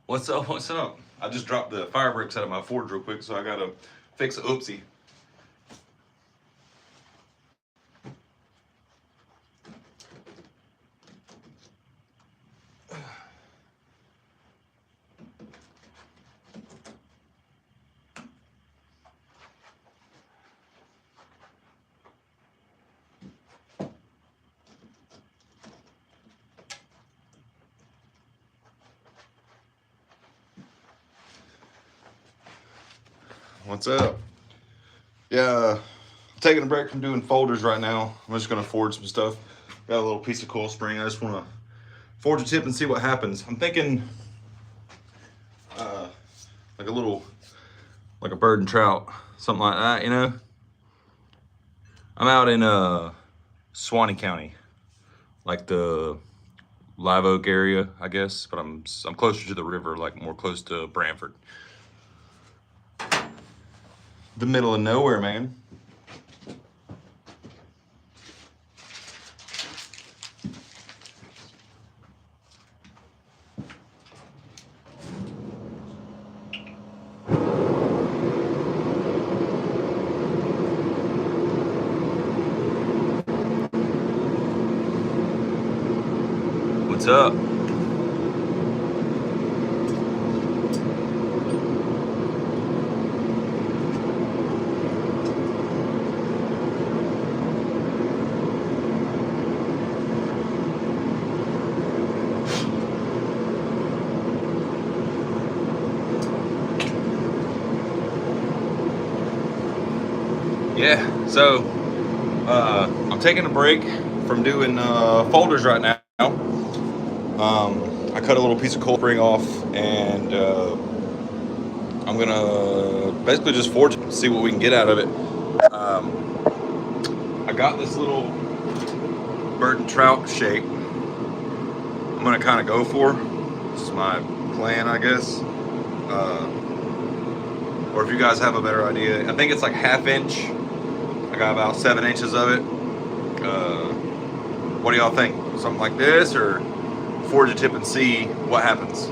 What's up? What's up? I just dropped the fire bricks out of my Ford real quick, so I gotta fix a oopsie. What's up? Yeah, I'm taking a break from doing folders right now. I'm just gonna forge some stuff. Got a little piece of coil spring. I just wanna forge a tip and see what happens. I'm thinking uh, like a little, like a bird and trout, something like that, you know? I'm out in Suwannee County, like the Live Oak area, I guess, but I'm closer to the river, like more close to Brantford. The middle of nowhere, man. What's up? Yeah, so I'm taking a break from doing folders right now. I cut a little piece of coil spring off, and I'm gonna basically just forge it, see what we can get out of it. I got this little bird and trout shape I'm gonna kind of go for. This is my plan, I guess. Or if you guys have a better idea, I think it's like 1/2 inch. I got about 7 inches of it. What do y'all think? Something like this, or forge a tip and see what happens?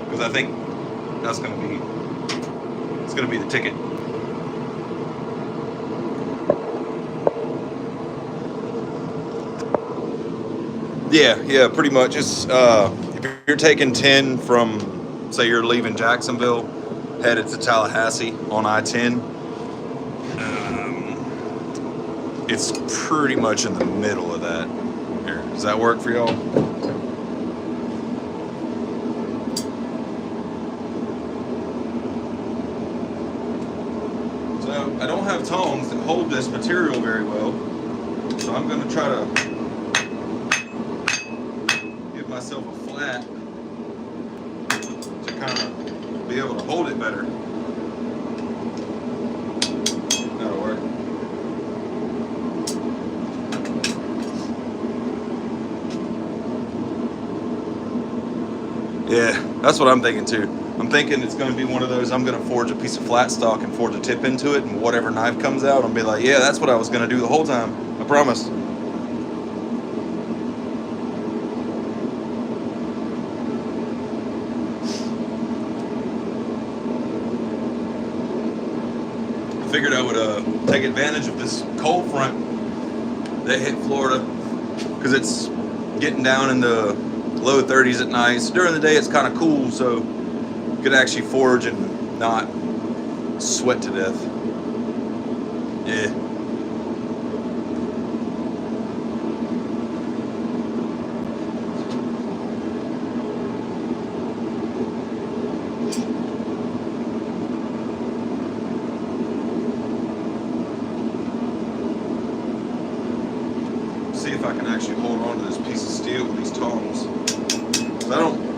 Because I think that's gonna be the ticket. Yeah, pretty much. It's if you're taking 10 from, say you're leaving Jacksonville, headed to Tallahassee on I-10, it's pretty much in the middle of that. Here, does that work for y'all? So I don't have tongs that hold this material very well, so I'm going to try to give myself a flat to kind of be able to hold it better. That'll work. Yeah, that's what I'm thinking too. I'm thinking it's going to be one of those, I'm going to forge a piece of flat stock and forge a tip into it, and whatever knife comes out, I'll be like, yeah, that's what I was going to do the whole time. I promise. I figured I would take advantage of this cold front that hit Florida, because it's getting down in the low 30s at night. So during the day it's kind of cool, so you could actually forge and not sweat to death. Yeah. See if I can actually hold on to this piece of steel with these tongs. 'Cause I don't.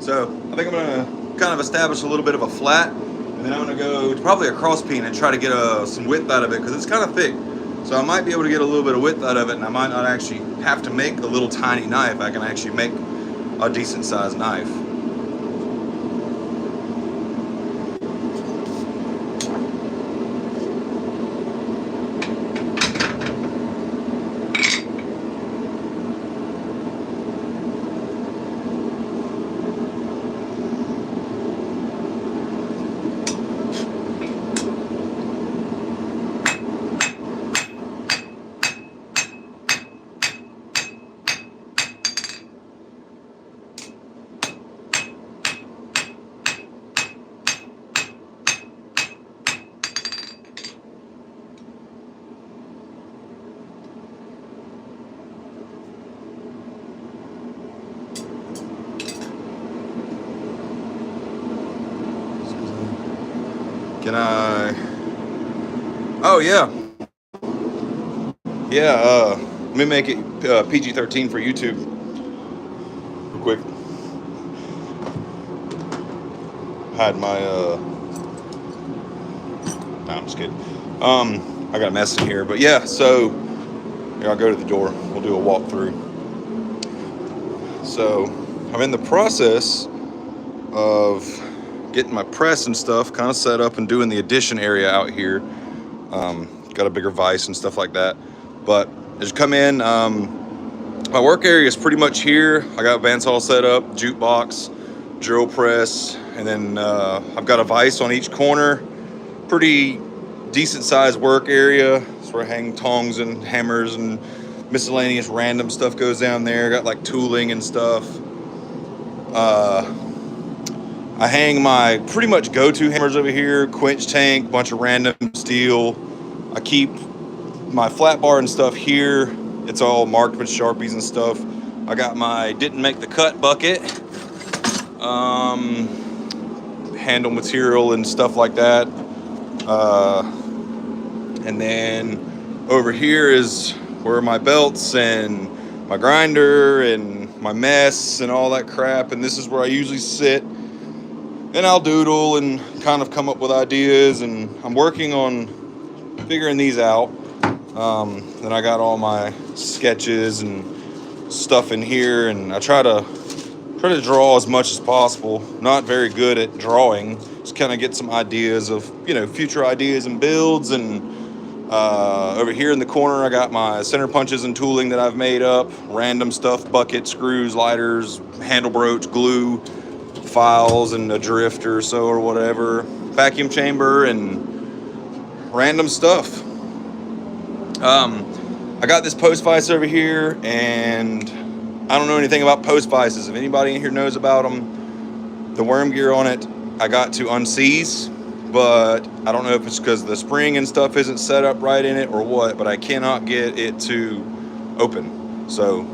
So I think I'm gonna kind of establish a little bit of a flat And then I'm gonna go to probably a cross peen and try to get some width out of it because it's kind of thick. So I might be able to get a little bit of width out of it, and I might not actually have to make a little tiny knife. I can actually make a decent sized knife. Can I? Oh yeah, yeah. Let me make it PG-13 for YouTube, real quick. Hide my. No, I'm just kidding. I got a mess in here, but yeah. So here, I'll go to the door. We'll do a walkthrough. So I'm in the process of getting my press and stuff kind of set up and doing the addition area out here. Got a bigger vise and stuff like that. But as you come in, my work area is pretty much here. I got bandsaw set up, jukebox, drill press, and then I've got a vise on each corner. Pretty decent sized work area. That's where I hang tongs and hammers and miscellaneous random stuff goes down there. Got like tooling and stuff. I hang my pretty much go-to hammers over here, quench tank, bunch of random steel. I keep my flat bar and stuff here. It's all marked with Sharpies and stuff. I got my didn't make the cut bucket, handle material and stuff like that. And then over here is where my belts and my grinder and my mess and all that crap. And this is where I usually sit. And I'll doodle and kind of come up with ideas, and I'm working on figuring these out. Then I got all my sketches and stuff in here, and I try to draw as much as possible. Not very good at drawing. Just kind of get some ideas of, future ideas and builds. And over here in the corner, I got my center punches and tooling that I've made up. Random stuff, buckets, screws, lighters, handle broach, glue, files, and a drift or so or whatever, vacuum chamber, and random stuff. I got this post vise over here, and I don't know anything about post vices. If anybody in here knows about them, the worm gear on it I got to unseize, but I don't know if it's because the spring and stuff isn't set up right in it or what, but I cannot get it to open. So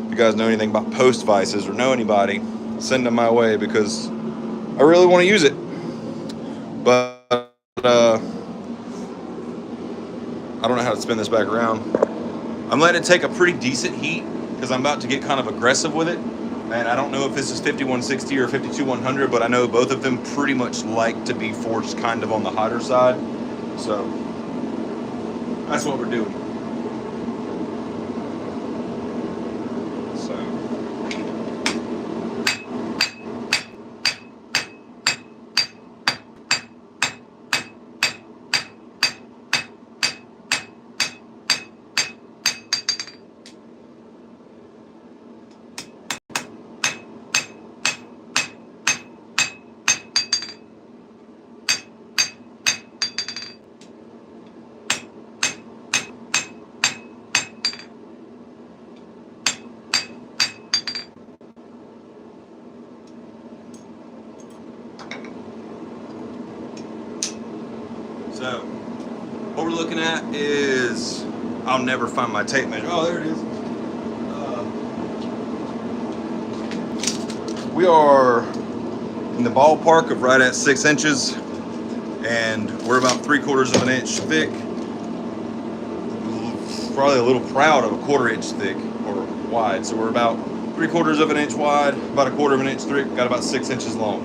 if you guys know anything about post vices or know anybody, send them my way because I really want to use it. But I don't know how to spin this back around. I'm letting it take a pretty decent heat because I'm about to get kind of aggressive with it. And I don't know if this is 5160 or 52100, but I know both of them pretty much like to be forged kind of on the hotter side. So that's what we're doing. So what we're looking at is, I'll never find my tape measure. Oh, there it is. We are in the ballpark of right at 6 inches, and we're about 3/4 of an inch thick. Probably a little proud of a 1/4 inch thick or wide. So we're about 3/4 of an inch wide, about 1/4 of an inch thick, got about 6 inches long.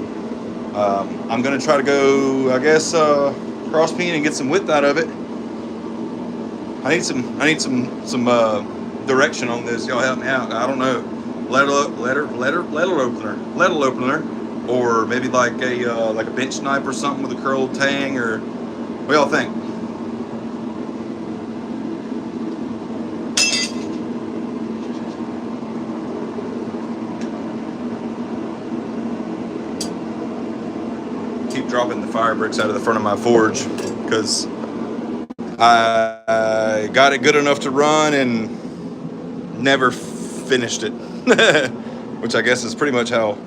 I'm gonna try to go, I guess, cross peen and get some width out of it. I need some direction on this. Y'all help me out. I don't know. Ladle opener, or maybe like a bench knife or something with a curled tang, or what y'all think? Keep dropping the fire bricks out of the front of my forge because I got it good enough to run and never finished it, which I guess is pretty much how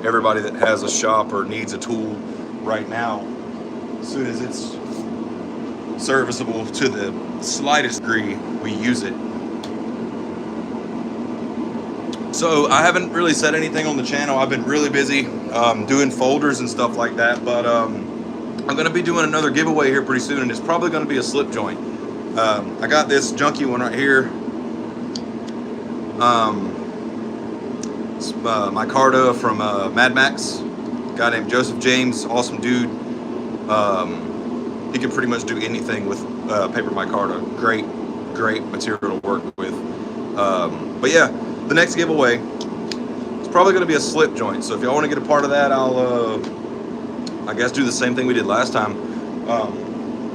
everybody that has a shop or needs a tool right now, as soon as it's serviceable to the slightest degree, we use it. So I haven't really said anything on the channel. I've been really busy doing folders and stuff like that, but I'm gonna be doing another giveaway here pretty soon, and it's probably gonna be a slip joint. I got this junky one right here. It's, micarta from Mad Max, a guy named Joseph James, awesome dude. He can pretty much do anything with paper micarta. Great material to work with. But yeah, the next giveaway is probably going to be a slip joint. So if y'all want to get a part of that, I'll I guess do the same thing we did last time.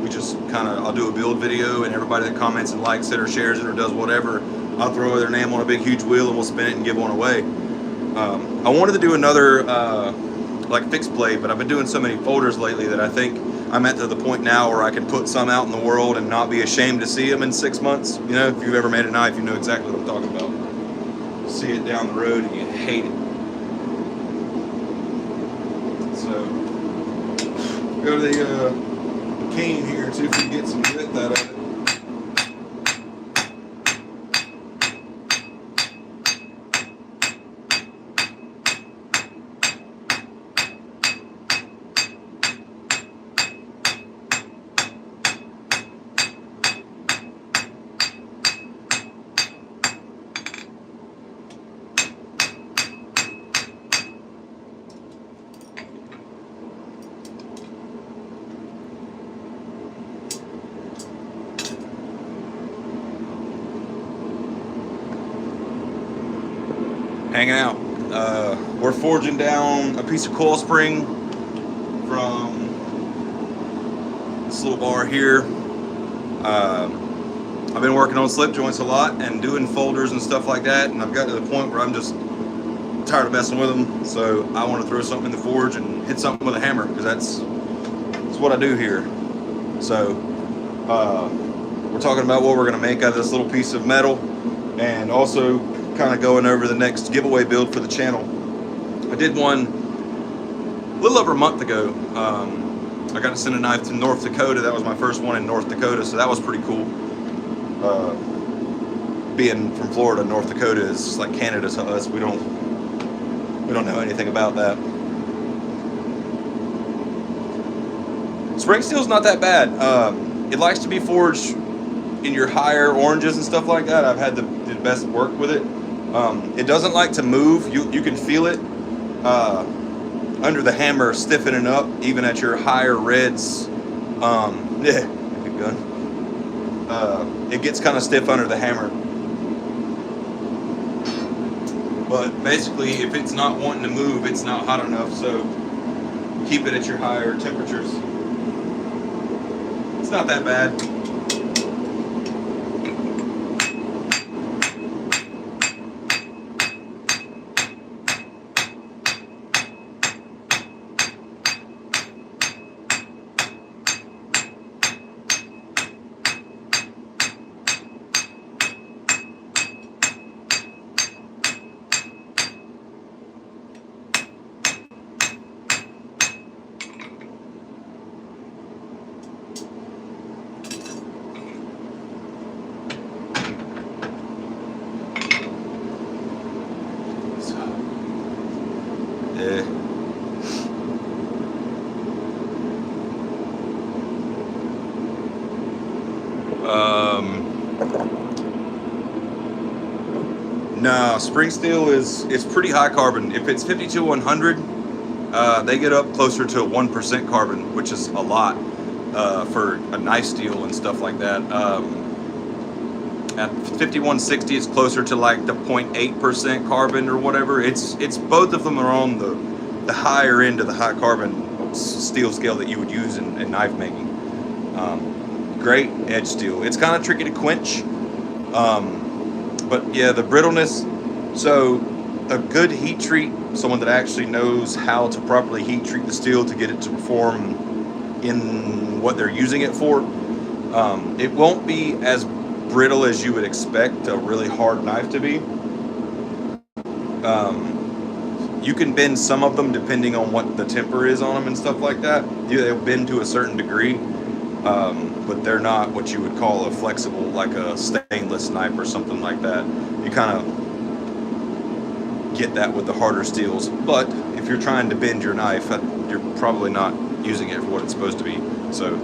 We just I'll do a build video, and everybody that comments and likes it or shares it or does whatever, I'll throw their name on a big huge wheel and we'll spin it and give one away. I wanted to do another like fixed blade, but I've been doing so many folders lately that I think I'm at the point now where I can put some out in the world and not be ashamed to see them in 6 months. You know, if you've ever made a knife, you know exactly what I'm talking about. See it down the road and you hate it. So go to the cane here too, if you get some width out of it. Hanging out. We're forging down a piece of coil spring from this little bar here. I've been working on slip joints a lot and doing folders and stuff like that, and I've got to the point where I'm just tired of messing with them, so I want to throw something in the forge and hit something with a hammer, because that's what I do here. So we're talking about what we're going to make out of this little piece of metal, and also kind of going over the next giveaway build for the channel. I did one a little over a month ago. I got to send a knife to North Dakota. That was my first one in North Dakota, so that was pretty cool. Being from Florida, North Dakota is like Canada to us. We don't know anything about that. Spring steel's not that bad. It likes to be forged in your higher oranges and stuff like that. I've had the best work with it. It doesn't like to move. You can feel it under the hammer stiffening up, even at your higher reds. Yeah, good gun. It gets kind of stiff under the hammer. But basically, if it's not wanting to move, it's not hot enough, so keep it at your higher temperatures. It's not that bad. No, spring steel it's pretty high carbon. If it's 52-100, They get up closer to 1% carbon, which is a lot for a knife steel and stuff like that. At 5160, it's closer to like the 0.8% carbon or whatever. It's both of them are on the higher end of the high carbon steel scale that you would use in knife making. Great edge steel. It's kind of tricky to quench, but yeah, the brittleness. So a good heat treat, someone that actually knows how to properly heat treat the steel to get it to perform in what they're using it for, it won't be as brittle as you would expect a really hard knife to be. You can bend some of them depending on what the temper is on them and stuff like that. They'll bend to a certain degree, but they're not what you would call a flexible, like a stainless knife or something like that. You kind of get that with the harder steels, but if you're trying to bend your knife, you're probably not using it for what it's supposed to be. So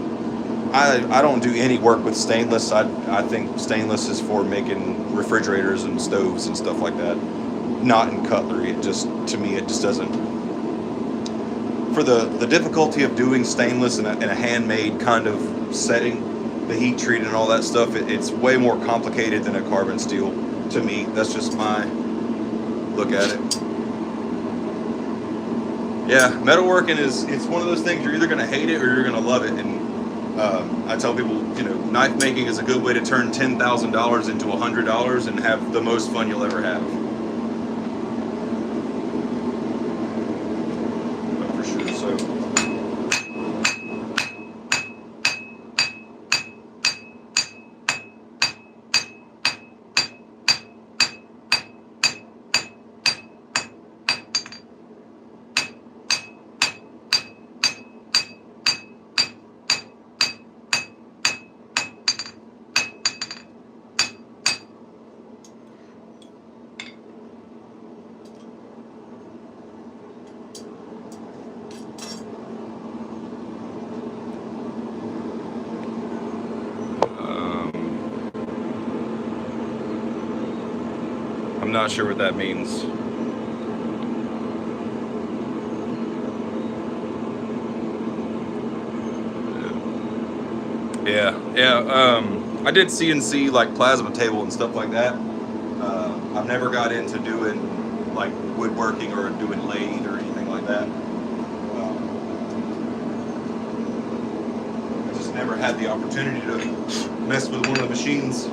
I don't do any work with stainless. I think stainless is for making refrigerators and stoves and stuff like that, not in cutlery. It just, to me, it just doesn't. For the difficulty of doing stainless in a handmade kind of setting, the heat treat and all that stuff, it's way more complicated than a carbon steel to me. That's just my look at it. Yeah, metalworking it's one of those things, you're either going to hate it or you're going to love it. And I tell people, knife making is a good way to turn $10,000 into $100 and have the most fun you'll ever have. For sure. I'm not sure what that means. Yeah. I did CNC like plasma table and stuff like that. I've never got into doing like woodworking or doing lathe or anything like that. I just never had the opportunity to mess with one of the machines.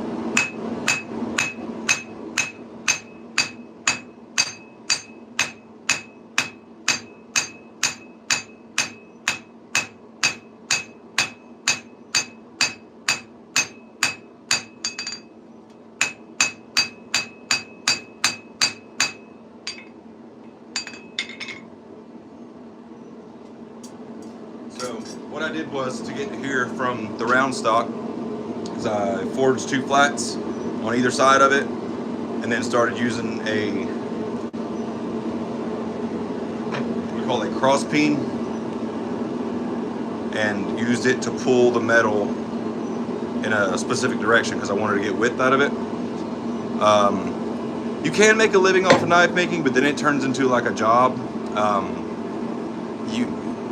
So what I did was, to get here from the round stock, is I forged 2 flats on either side of it, and then started using we call it cross peen, and used it to pull the metal in a specific direction because I wanted to get width out of it. You can make a living off of knife making, but then it turns into like a job.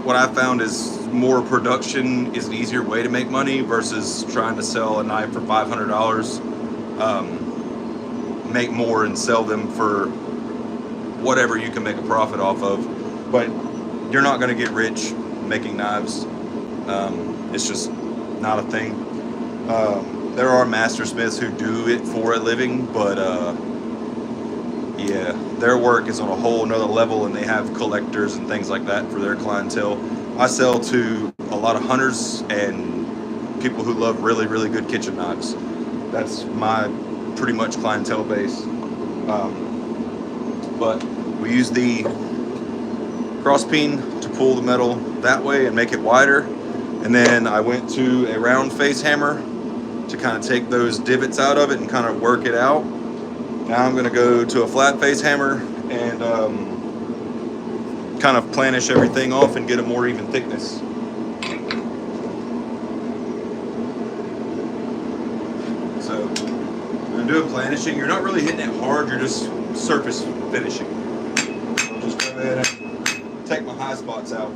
What I found is more production is an easier way to make money versus trying to sell a knife for $500, make more and sell them for whatever you can make a profit off of. But you're not going to get rich making knives. It's just not a thing. There are master smiths who do it for a living, but yeah, their work is on a whole nother level, and they have collectors and things like that for their clientele. I sell to a lot of hunters and people who love really, really good kitchen knives. That's my pretty much clientele base. But we use the cross peen to pull the metal that way and make it wider. And then I went to a round face hammer to kind of take those divots out of it and kind of work it out. Now I'm going to go to a flat face hammer and kind of planish everything off and get a more even thickness. So when doing planishing, you're not really hitting it hard, you're just surface finishing. So just go ahead and take my high spots out.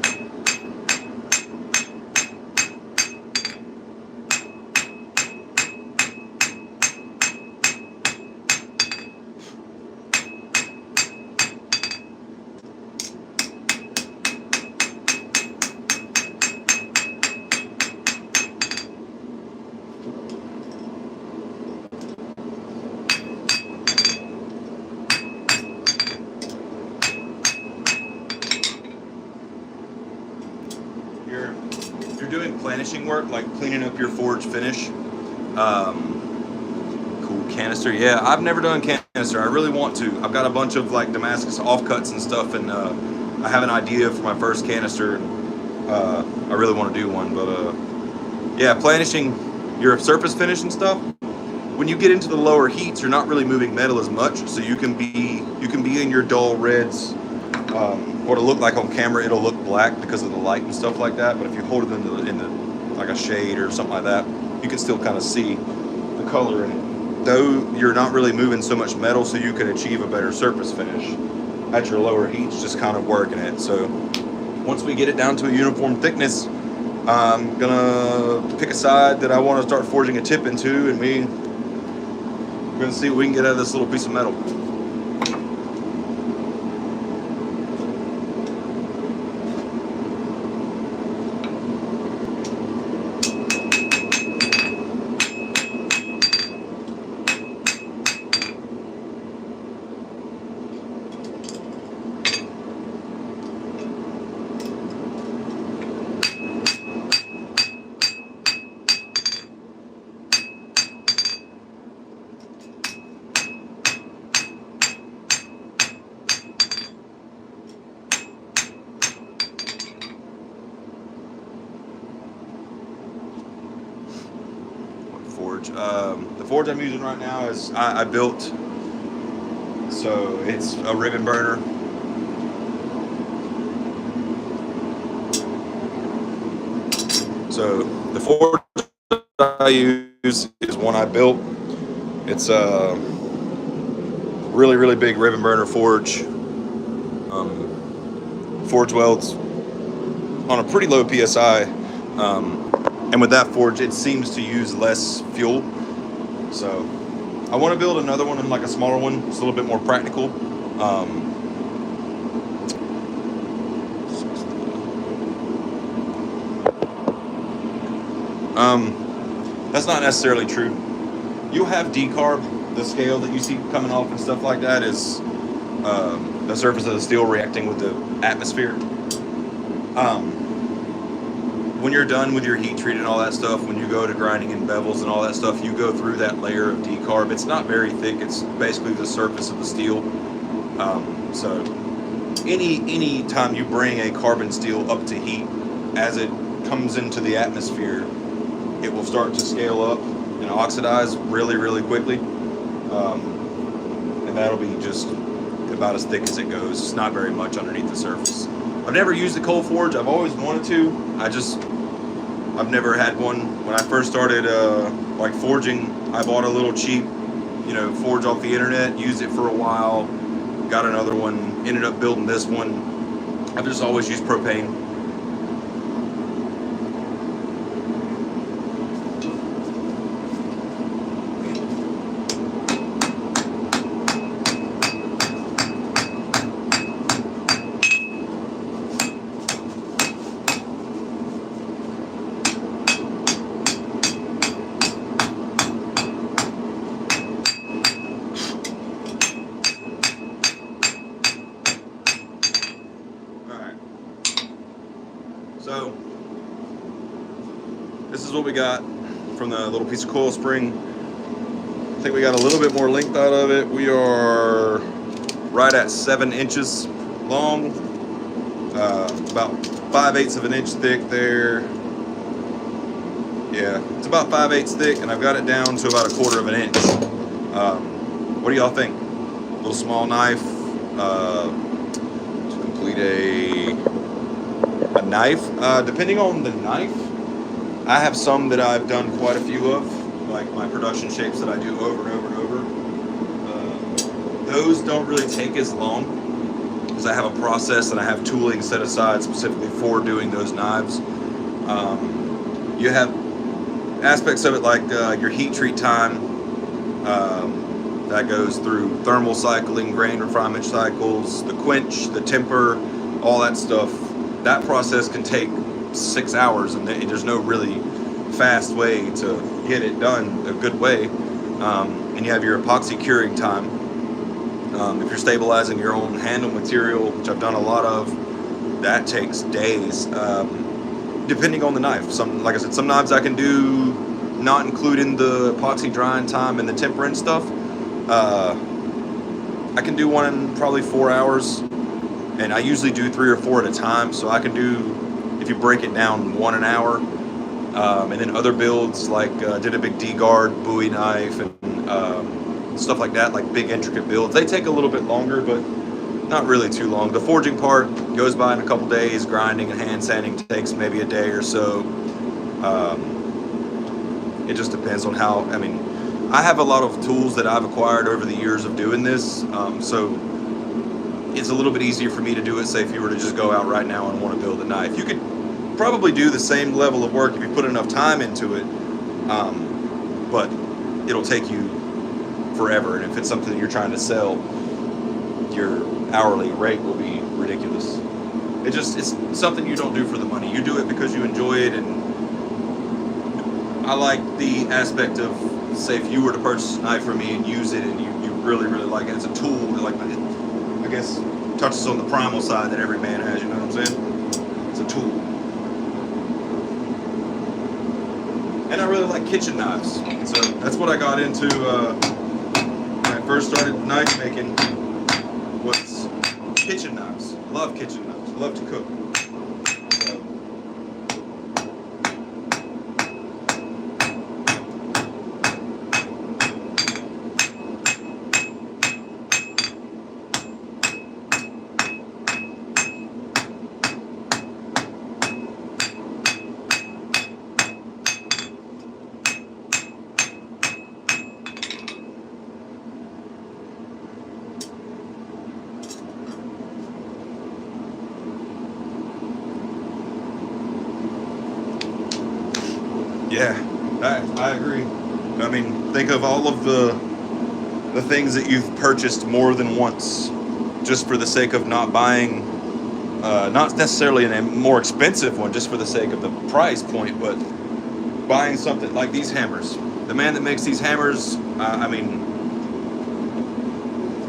You're doing planishing work, like cleaning up your forge finish. Cool canister. Yeah, I've never done canister. I really want to. I've got a bunch of like Damascus offcuts and stuff, and I have an idea for my first canister. I really want to do one, but yeah, planishing your surface finish and stuff. When you get into the lower heats, you're not really moving metal as much, so you can be in your dull reds. What it'll look like on camera, it'll look black because of the light and stuff like that. But if you hold it in the like a shade or something like that, you can still kind of see the color in it. Though you're not really moving so much metal, so you can achieve a better surface finish at your lower heats, just kind of working it. So once we get it down to a uniform thickness, I'm gonna pick a side that I want to start forging a tip into, and we're gonna see what we can get out of this little piece of metal. Forge. The forge I'm using right now is I built, so it's a ribbon burner. So the forge I use is one I built. It's a really big ribbon burner forge. Forge welds on a pretty low PSI. And with that forge, it seems to use less fuel. So I want to build another one, and like a smaller one. It's a little bit more practical. That's not necessarily true. You'll have decarb. The scale that you see coming off and stuff like that is the surface of the steel reacting with the atmosphere. When you're done with your heat treat and all that stuff, when you go to grinding in bevels and all that stuff, you go through that layer of decarb. It's not very thick. It's basically the surface of the steel. So any time you bring a carbon steel up to heat, as it comes into the atmosphere, it will start to scale up and oxidize really quickly. And that'll be just about as thick as it goes. It's not very much underneath the surface. I've never used a coal forge. I've always wanted to. I've never had one. When I first started like forging, I bought a little cheap, forge off the internet, used it for a while, got another one, ended up building this one. I've just always used propane. So this is what we got from the little piece of coil spring. I think we got a little bit more length out of it. We are right at 7 inches long, about 5/8 of an inch thick there. Yeah, it's about 5/8 thick, and I've got it down to about 1/4 of an inch. What do y'all think? A little small knife to complete a knife. Depending on the knife, I have some that I've done quite a few of, like my production shapes that I do over and over and over. Those don't really take as long. because I have a process and I have tooling set aside specifically for doing those knives. You have aspects of it like your heat treat time. That goes through thermal cycling, grain refinement cycles, the quench, the temper, all that stuff. That process can take 6 hours, and there's no really fast way to get it done a good way. And you have your epoxy curing time. If you're stabilizing your own handle material, which I've done a lot of, that takes days, depending on the knife. Like I said, some knives I can do not including the epoxy drying time and the temper and stuff. I can do one in probably 4 hours, and I usually do 3 or 4 at a time, so I can do, if you break it down, 1 an hour. And then other builds, like did a big D-guard Bowie knife and stuff like that, like big intricate builds. They take a little bit longer, but not really too long. The forging part goes by in a couple days. Grinding and hand sanding takes maybe a day or so. It just depends on how, I mean, I have a lot of tools that I've acquired over the years of doing this, so it's a little bit easier for me to do it, say if you were to just go out right now and want to build a knife. You could probably do the same level of work if you put enough time into it, but it'll take you forever, and if it's something that you're trying to sell, your hourly rate will be ridiculous. It's something you don't do for the money. You do it because you enjoy it, and I like the aspect of, say, if you were to purchase a knife from me and use it and you really, really like it, it's a tool that, like, I guess touches on the primal side that every man has, you know what I'm saying? It's a tool. And I really like kitchen knives, so that's what I got into when I first started knife making, was kitchen knives. Love kitchen knives, love to cook. Yeah, I agree. I mean, think of all of the things that you've purchased more than once, just for the sake of not buying, not necessarily a more expensive one, just for the sake of the price point, but buying something like these hammers. The man that makes these hammers, I mean,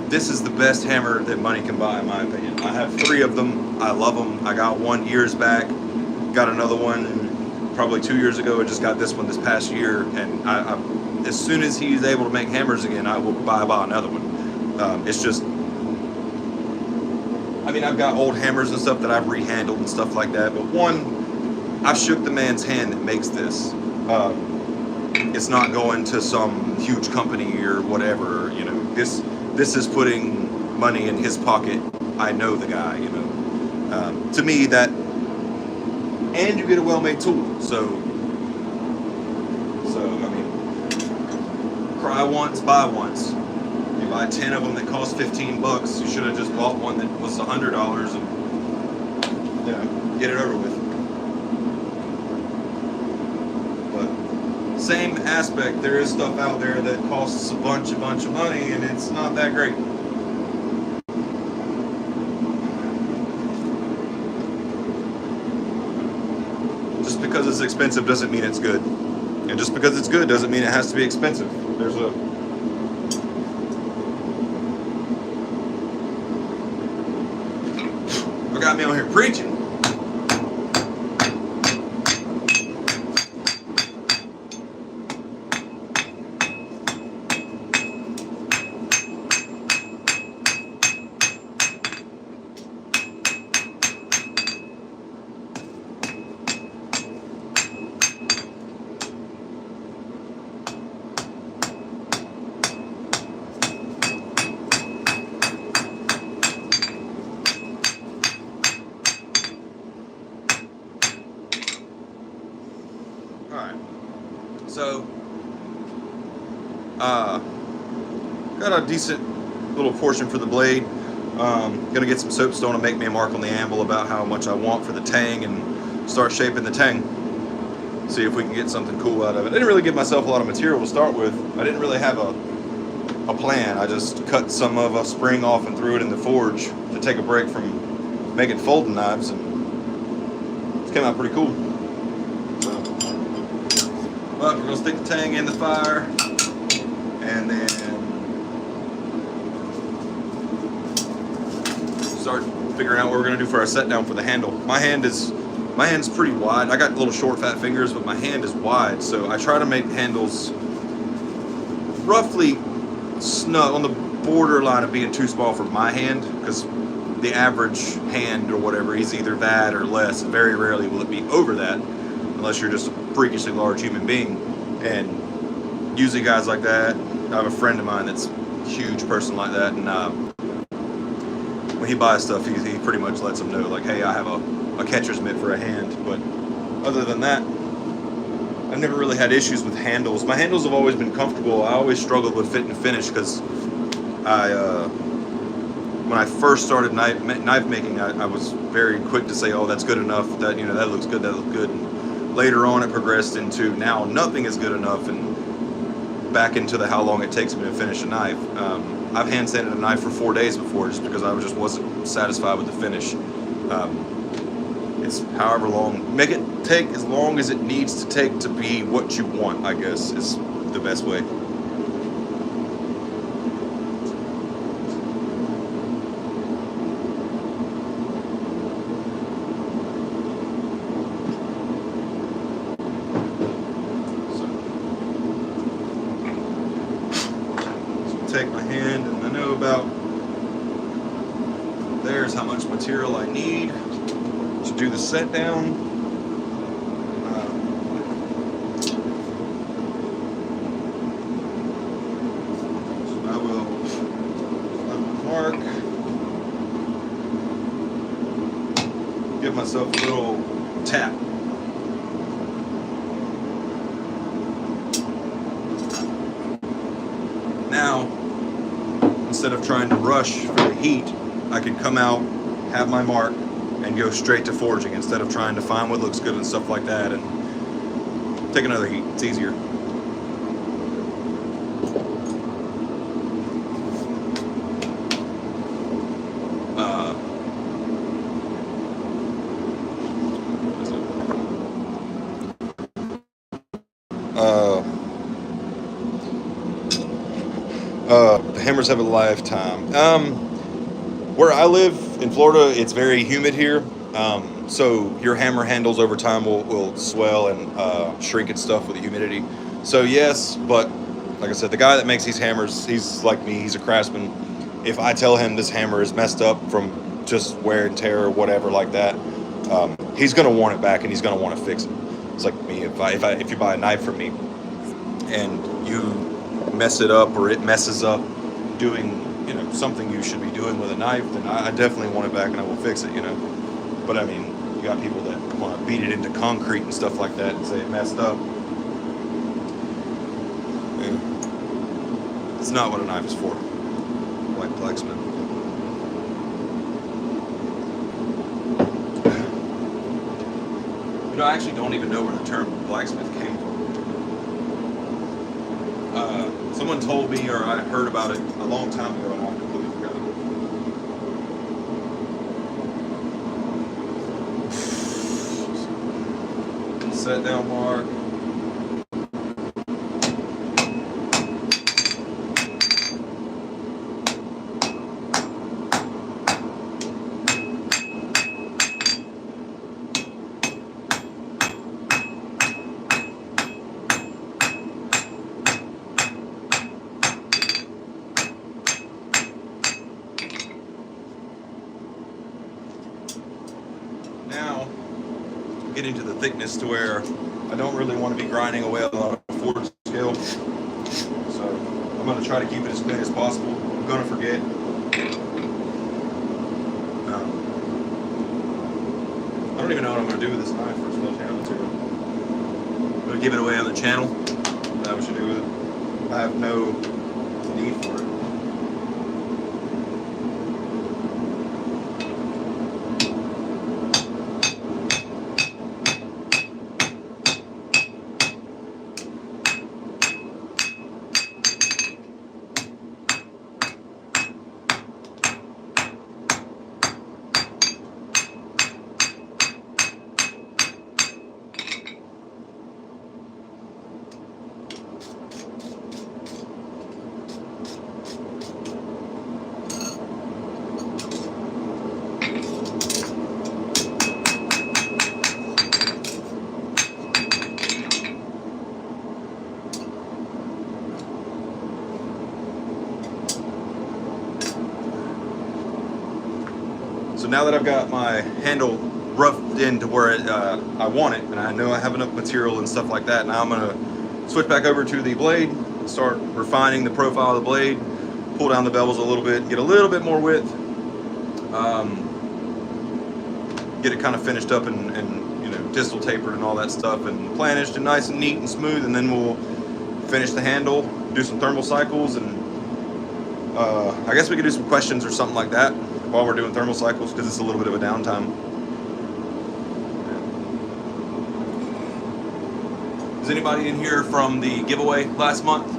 this is the best hammer that money can buy, in my opinion. I have 3 of them. I love them. I got one years back, got another one probably 2 years ago, and just got this one this past year. And I as soon as he's able to make hammers again, I will buy another one. It's just, I mean, I've got old hammers and stuff that I've rehandled and stuff like that, but one, I shook the man's hand that makes this. It's not going to some huge company or whatever, you know. This is putting money in his pocket. I know the guy, you know. To me, that, and you get a well-made tool. So I mean, cry once, buy once. You buy 10 of them that cost $15. You should have just bought one that was $100 and, you know, get it over with. But same aspect, there is stuff out there that costs a bunch of money, and it's not that great. Just because it's expensive doesn't mean it's good. And just because it's good doesn't mean it has to be expensive. There's a got me on here preaching. So, got a decent little portion for the blade. Gonna get some soapstone to make me a mark on the anvil about how much I want for the Tang and start shaping the Tang. See if we can get something cool out of it. I didn't really give myself a lot of material to start with. I didn't really have a plan. I just cut some of a spring off and threw it in the forge to take a break from making folding knives, and it came out pretty cool. So, but we're gonna stick the Tang in the fire, and then start figuring out what we're gonna do for our set down for the handle. My hand's pretty wide. I got little short fat fingers, but my hand is wide, so I try to make handles roughly snug on the borderline of being too small for my hand, because the average hand or whatever is either that or less. Very rarely will it be over that, unless you're just a freakishly large human being. And usually guys like that, I have a friend of mine that's a huge person like that, and when he buys stuff, he pretty much lets them know, like, hey, I have a catcher's mitt for a hand. But other than that, I've never really had issues with handles. My handles have always been comfortable. I always struggled with fit and finish, because when I first started knife making, I was very quick to say, oh, that's good enough, that, you know, that looks good, that looks good. And later on it progressed into now nothing is good enough, and back into the how long it takes me to finish a knife. I've hand sanded a knife for 4 days before, just because I just wasn't satisfied with the finish. It's however long, make it take as long as it needs to take to be what you want, I guess, is the best way. So take my hand, and I know about, there's how much material I need to do the set down. So I will mark, give myself a little tap. Now, instead of trying to rush for the heat, I can come out, have my mark, and go straight to forging instead of trying to find what looks good and stuff like that, and take another heat. It's easier. The hammers have a lifetime. Where I live in Florida, it's very humid here, so your hammer handles over time will swell and shrink and stuff with the humidity. So yes, but like I said, the guy that makes these hammers, he's like me, he's a craftsman. If I tell him this hammer is messed up from just wear and tear or whatever like that, he's gonna want it back and he's gonna want to fix it. It's like me, if you buy a knife from me and you mess it up, or it messes up doing, you know, something you should be doing with a knife, then I definitely want it back and I will fix it, you know. But I mean, you got people that want to beat it into concrete and stuff like that and say it messed up. And it's not what a knife is for, like blacksmith. You know, I actually don't even know where the term blacksmith came from. Someone told me, or I heard about it a long time ago, and I completely forgot. Set down mark. Now, get into the thickness to where I don't really want to be grinding away a lot of forge scale. So I'm going to try to keep it as clean as possible. I'm going to forget. I don't even know what I'm going to do with this knife for small channel material. I'm going to give it away on the channel. That's what we should do with it. I have no need for it. now that I've got my handle roughed in to where I want it, and I know I have enough material and stuff like that, now I'm gonna switch back over to the blade, start refining the profile of the blade, pull down the bevels a little bit, get a little bit more width, get it kind of finished up and you know, distal tapered and all that stuff, and planished and nice and neat and smooth, and then we'll finish the handle, do some thermal cycles, and I guess we could do some questions or something like that while we're doing thermal cycles, because it's a little bit of a downtime. Is anybody in here from the giveaway last month?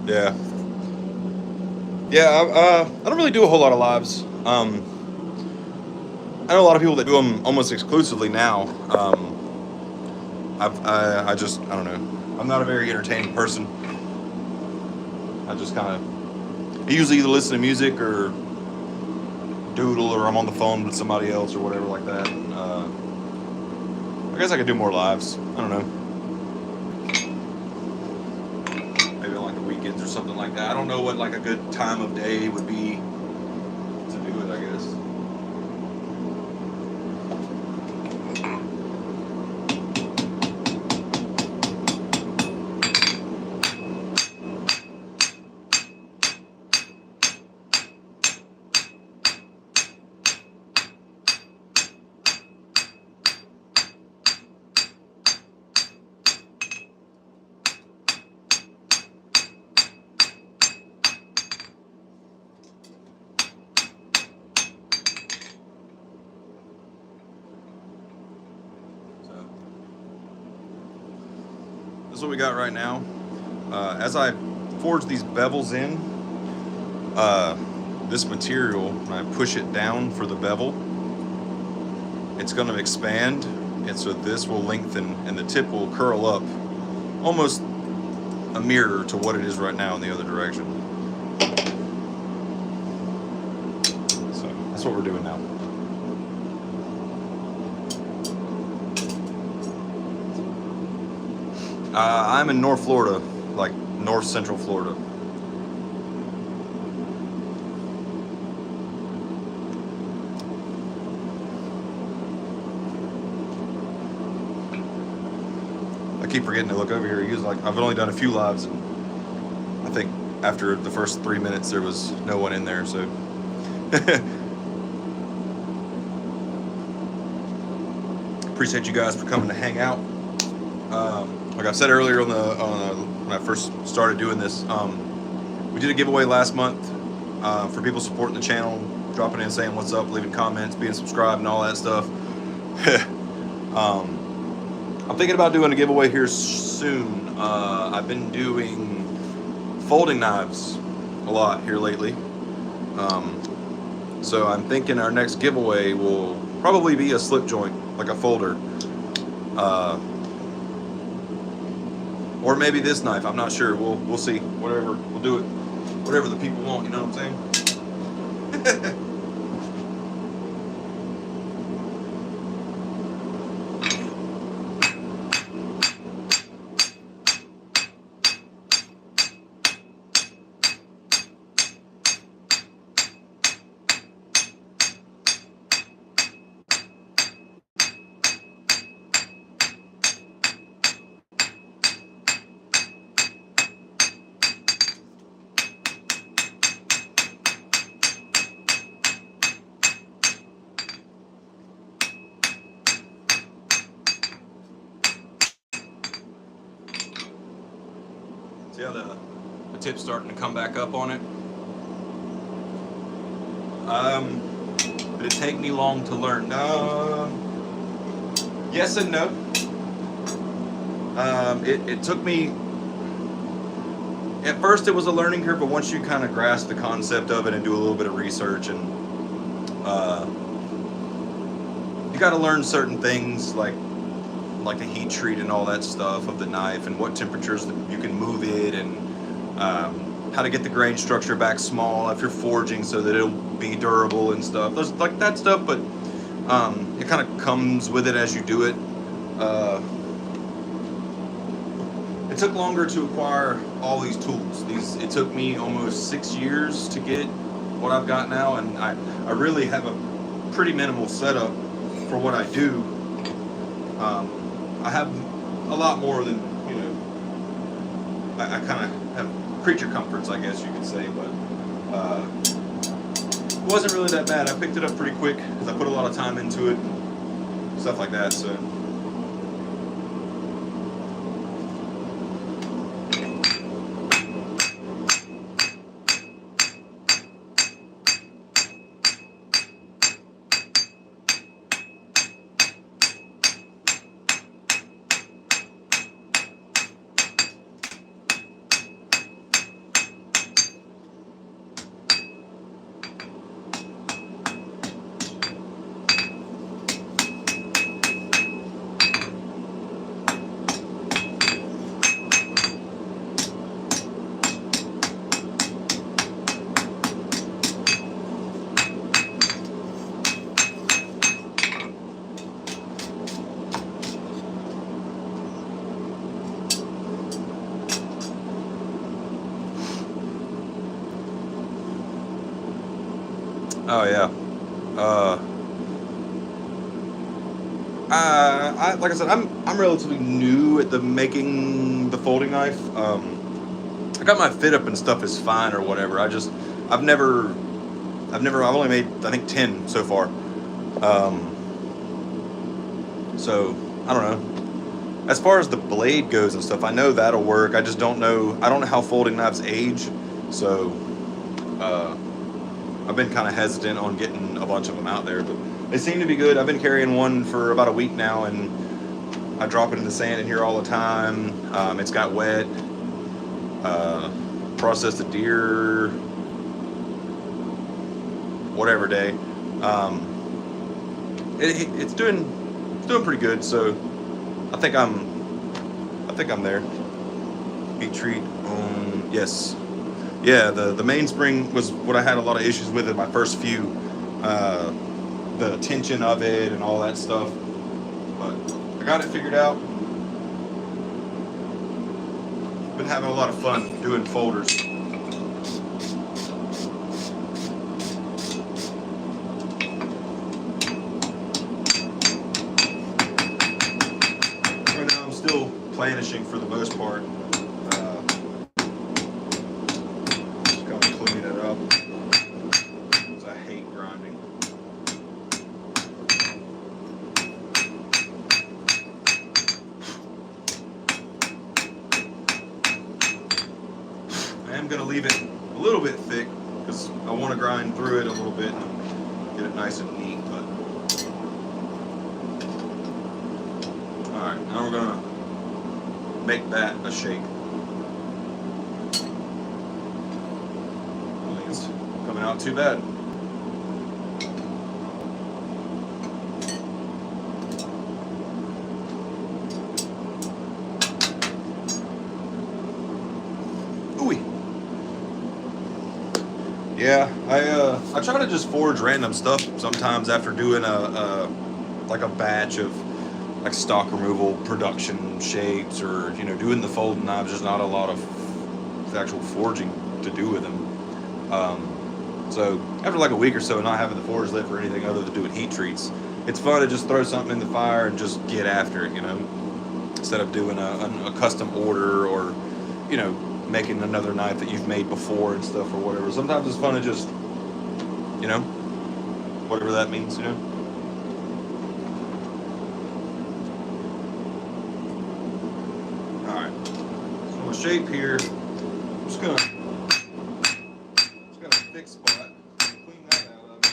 Yeah. Yeah, I don't really do a whole lot of lives. I know a lot of people that do them almost exclusively now. I just, I don't know. I'm not a very entertaining person. I just kind of, I usually either listen to music or doodle, or I'm on the phone with somebody else or whatever like that. I guess I could do more lives. I don't know. Maybe on like the weekends or something like that. I don't know what like a good time of day would be to do it, I guess. This is what we got right now. As I forge these bevels in, this material, when I push it down for the bevel, it's going to expand, and so this will lengthen and the tip will curl up almost a mirror to what it is right now in the other direction. So that's what we're doing now. I'm in North Florida, like North Central Florida. I keep forgetting to look over here. Usually, like, I've only done a few lives, and I think after the first 3 minutes there was no one in there, so appreciate you guys for coming to hang out. Like I said earlier when I first started doing this, we did a giveaway last month for people supporting the channel, dropping in, saying what's up, leaving comments, being subscribed, and all that stuff. I'm thinking about doing a giveaway here soon. I've been doing folding knives a lot here lately, so I'm thinking our next giveaway will probably be a slip joint, like a folder. Or maybe this knife, I'm not sure. We'll see. Whatever, we'll do it. Whatever the people want, you know what I'm saying? See how the tip's starting to come back up on it? Did it take me long to learn? Yes and no. It took me, at first it was a learning curve, but once you kind of grasp the concept of it and do a little bit of research, and you got to learn certain things like the heat treat and all that stuff of the knife, and what temperatures that you can move it, and how to get the grain structure back small if you're forging so that it'll be durable and stuff. There's like that stuff, but it kind of comes with it as you do it. It took longer to acquire all these tools. It took me almost 6 years to get what I've got now, and I really have a pretty minimal setup for what I do. I have a lot more than, you know, I kind of have creature comforts, I guess you could say, but it wasn't really that bad. I picked it up pretty quick because I put a lot of time into it, stuff like that, so. Oh yeah. Like I said, I'm relatively new at making the folding knife. I got my fit up and stuff is fine or whatever. I've only made, I think, 10 so far. So I don't know. As far as the blade goes and stuff, I know that'll work. I just don't know. I don't know how folding knives age, so I've been kind of hesitant on getting a bunch of them out there, but they seem to be good. I've been carrying one for about a week now, and I drop it in the sand in here all the time. It's got wet. Processed a deer, whatever day. It's doing pretty good. So I think I'm there. Heat treat. Yes. Yeah, the mainspring was what I had a lot of issues with in my first few. The tension of it and all that stuff. But I got it figured out. Been having a lot of fun doing folders. Right now I'm still planishing for the most part. Just kind of cleaning it up. Because I hate grinding. I am going to leave it a little bit thick because I want to grind through it a little bit and get it nice and neat. But alright, now we're going to make that a shape. I think it's coming out too bad. Yeah, I try to just forge random stuff sometimes after doing a batch of like stock removal production shapes, or doing the folding knives. There's not a lot of actual forging to do with them. So after like a week or so not having the forge lit for anything other than doing heat treats, it's fun to just throw something in the fire and just get after it, instead of doing a custom order or making another knife that you've made before and stuff or whatever. Sometimes it's fun to just, whatever that means, Alright, so my shape here just gonna thick spot, clean that out of it.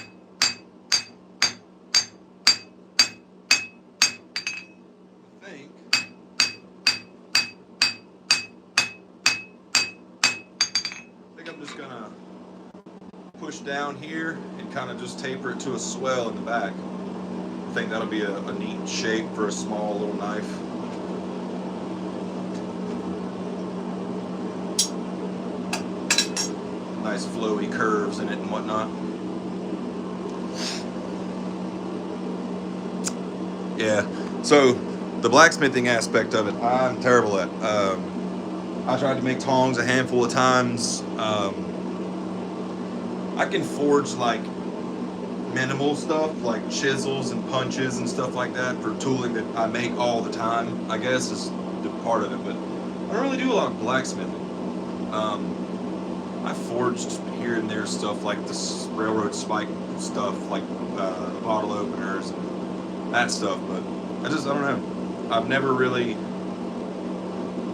I think I'm just gonna push down here and kind of just taper it to a swell in the back. I think that'll be a neat shape for a small little knife. Nice flowy curves in it and whatnot. Yeah, so the blacksmithing aspect of it, I'm terrible at. I tried to make tongs a handful of times. I can forge like minimal stuff, like chisels and punches and stuff like that for tooling that I make all the time, I guess is the part of it, but I don't really do a lot of blacksmithing. I forged here and there stuff like this railroad spike stuff, like bottle openers and that stuff, but I don't know. I've never really,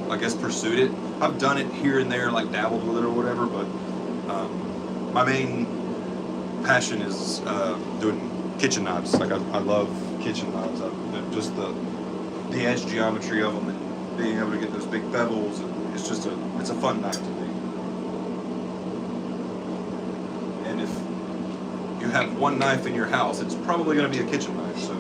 I guess, pursued it. I've done it here and there, like dabbled with it or whatever, but my main passion is doing kitchen knives. Like I love kitchen knives. Just the edge geometry of them and being able to get those big bevels. And it's just it's a fun knife to me. And if you have one knife in your house, it's probably going to be a kitchen knife. So.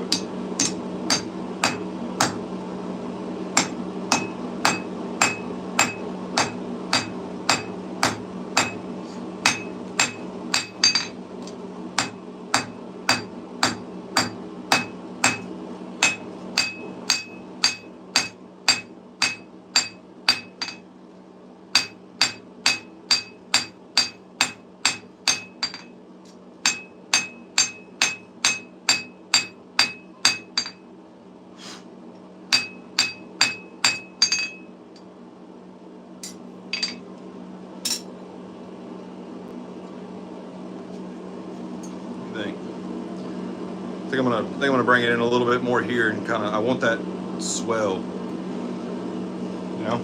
I think I'm gonna bring it in a little bit more here and kind of, I want that swell, you know.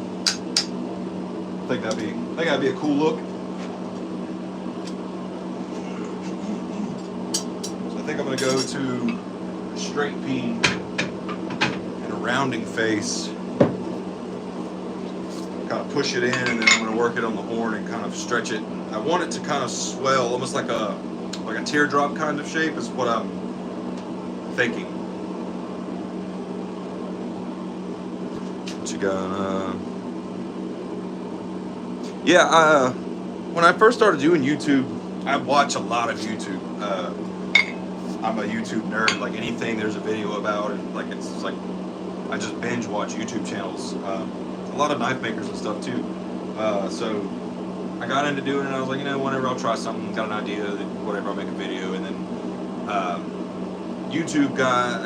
I think that'd be a cool look. So I think I'm gonna go to a straight peen and a rounding face. Kind of push it in, and then I'm gonna work it on the horn and kind of stretch it. I want it to kind of swell, almost like a teardrop kind of shape is what I'm thinking. What you got? Yeah, when I first started doing YouTube, I watch a lot of YouTube. I'm a YouTube nerd. Like anything there's a video about, and like it's like I just binge watch YouTube channels. A lot of knife makers and stuff too. So I got into doing it, and I was like, you know, whenever I'll try something, got an idea, whatever, I'll make a video, and then YouTube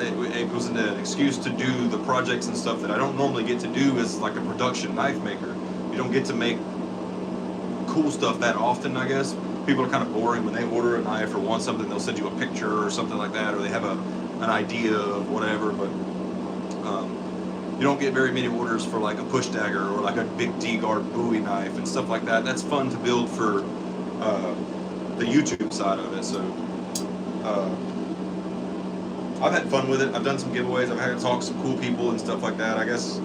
it was an excuse to do the projects and stuff that I don't normally get to do as like a production knife maker. You don't get to make cool stuff that often, I guess. People are kind of boring when they order a knife or want something, they'll send you a picture or something like that, or they have an idea of whatever, but you don't get very many orders for like a push dagger or like a big D-guard Bowie knife and stuff like that. That's fun to build for the YouTube side of it. So I've had fun with it. I've done some giveaways. I've had to talk to some cool people and stuff like that. I guess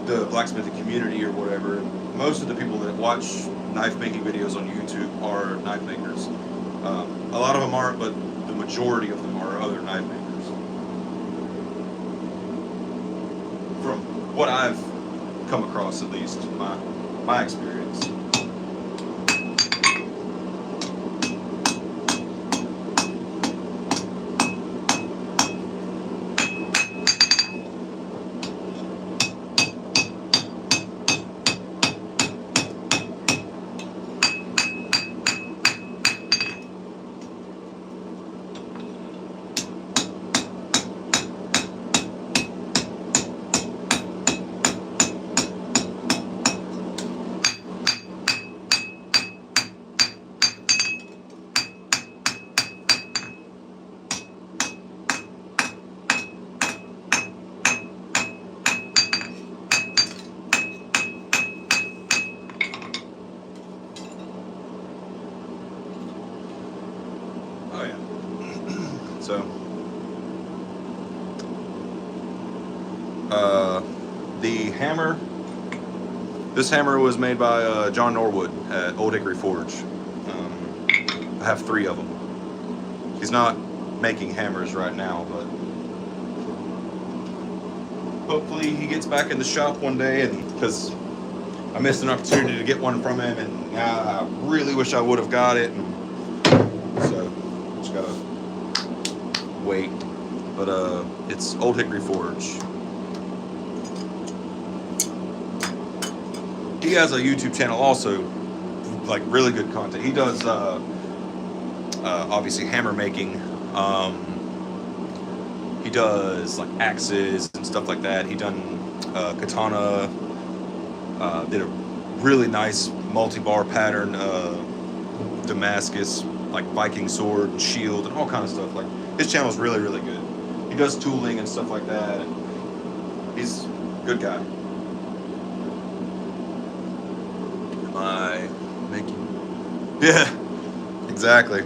the blacksmithing community or whatever. Most of the people that watch knife making videos on YouTube are knife makers. A lot of them aren't, but the majority of them are other knife makers. From what I've come across, at least, my experience. So the hammer, this hammer was made by John Norwood at Old Hickory Forge. I have 3 of them. He's not making hammers right now, but hopefully he gets back in the shop one day, and because I missed an opportunity to get one from him, and I really wish I would have got it, and so just gotta wait. But it's Old Hickory Forge. He has a YouTube channel also, like really good content. He does obviously hammer making. He does like axes and stuff like that. He done katana. Did a really nice multi-bar pattern Damascus, like Viking sword and shield and all kind of stuff. Like his channel is really, really good. He does tooling and stuff like that. And he's a good guy. Am I making? Yeah, exactly.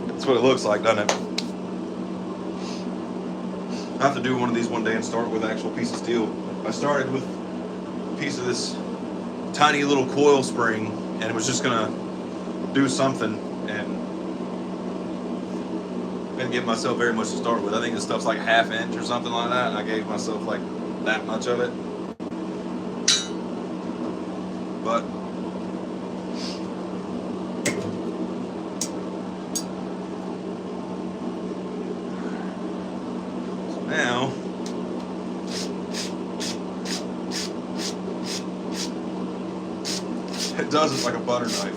That's what it looks like, doesn't it? I have to do one of these one day and start with an actual piece of steel. I started with a piece of this tiny little coil spring, and it was just gonna do something, and didn't give myself very much to start with. I think this stuff's like 1/2 inch or something like that, and I gave myself like that much of it. But now it does it like a butter knife.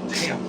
Damn.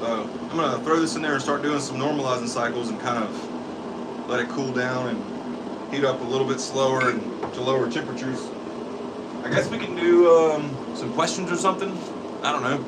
So I'm going to throw this in there and start doing some normalizing cycles and kind of let it cool down and heat up a little bit slower and to lower temperatures. I guess we can do some questions or something. I don't know.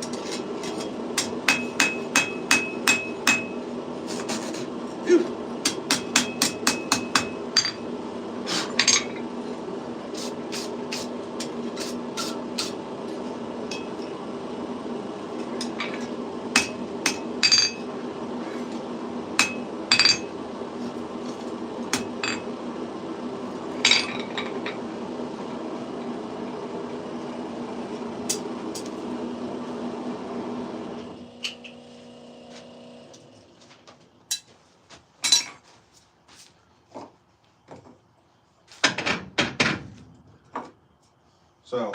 So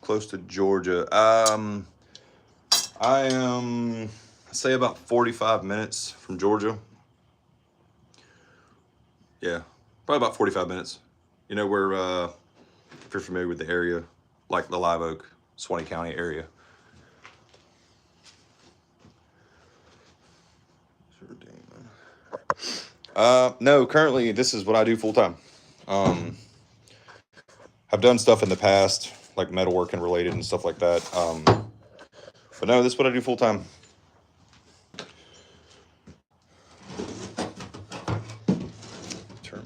close to Georgia. I am, say, about 45 minutes from Georgia. Yeah, probably about 45 minutes. You know where, if you're familiar with the area, like the Live Oak, Swanee County area. No, currently this is what I do full time. I've done stuff in the past, like metalworking related and stuff like that. But no, this is what I do full time. Turn